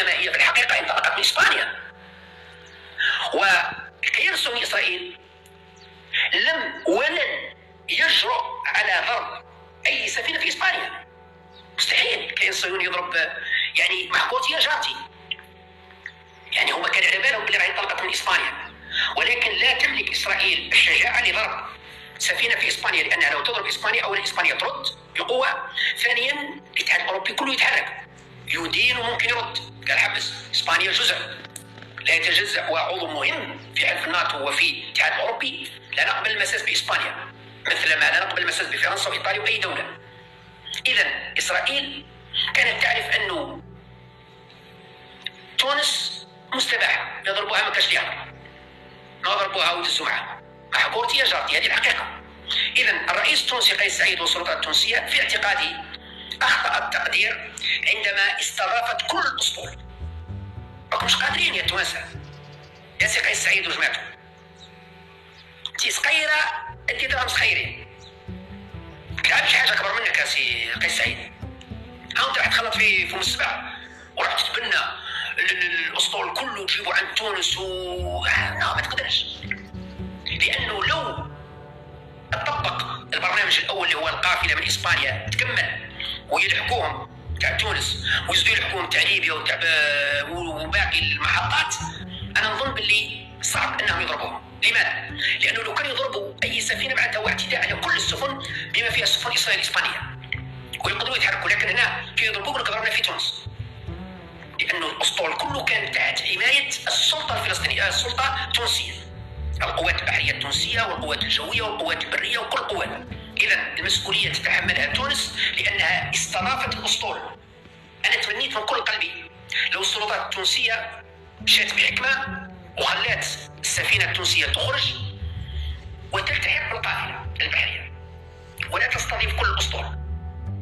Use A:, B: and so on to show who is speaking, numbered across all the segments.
A: وإنما هي في الحقيقة انطلقت من إسبانيا. والكيان الصهيوني إسرائيل ولن يجرؤ على ضرب أي سفينة في إسبانيا. مستحيل الكيان الصهيوني يضرب يعني مع كورتيا جارتي. يعني هما كان على بالهم بلي راهي انطلقت من إسبانيا، ولكن لا تملك إسرائيل الشجاعة لضرب سفينة في إسبانيا، لأنها لو تضرب إسبانيا أولا إسبانيا ترد بقوة، ثانيا الاتحاد الأوروبي كله يتحرك يدين وممكن يرد. قال حبس، إسبانيا جزء لا يتجزأ وعضو مهم في حلف الناتو وفي الاتحاد الأوروبي. لا نقبل المساس بإسبانيا مثل ما لا نقبل المساس بفرنسا وإيطاليا وأي دولة. إذن إسرائيل كانت تعرف أنه تونس مستباحة، يضربوها ما كاش ليها، ما ضربوها ودزوا معها مع كورتيا جارتي، هذه الحقيقة. إذن الرئيس التونسي قيس سعيد والسلطات التونسية في اعتقادي أخطأ التقدير عندما استضافت كل الأسطول. راكمش قادرين يا توانسة يا سي قيس سعيد وجماعته، انتي صغيرة انتي دراهم صغيرين، متلعبش حاجة أكبر منك يا سي قيس سعيد. ها انت راح تخلط في فم السبع وراح تتبنى الأسطول كله تجيبه عند تونس ما تقدرش، لأنه لو طبق البرنامج الأول اللي هو القافلة من إسبانيا تكمل ويلحقوهم تاع تونس ويزيدوا يلحقوهم تاع ليبيا وباقي المحطات، أنا نظن باللي صعب أنهم يضربوهم. لماذا؟ لأنه لو كانوا يضربوا أي سفينة معناتها هو اعتداء على كل السفن بما فيها السفن الإسبانية ويقدروا يتحركوا، لكن هنا كي يضربوك ضربنا في تونس، لأنه الأسطول كله كان تحت حماية السلطة الفلسطينية، السلطة التونسية، القوات البحرية التونسية والقوات الجوية والقوات البرية وكل القوات. إذن المسؤولية تتحملها تونس لأنها استضافت الأسطول. أنا تمنيت من كل قلبي لو السلطات التونسية مشات بحكمة وخلات السفينة التونسية تخرج وتلتحق بالقافلة البحرية ولا تستضيف كل الأسطول،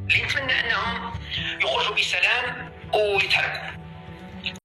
A: اللي نتمنى أنهم يخرجوا بسلام ويتحركوا.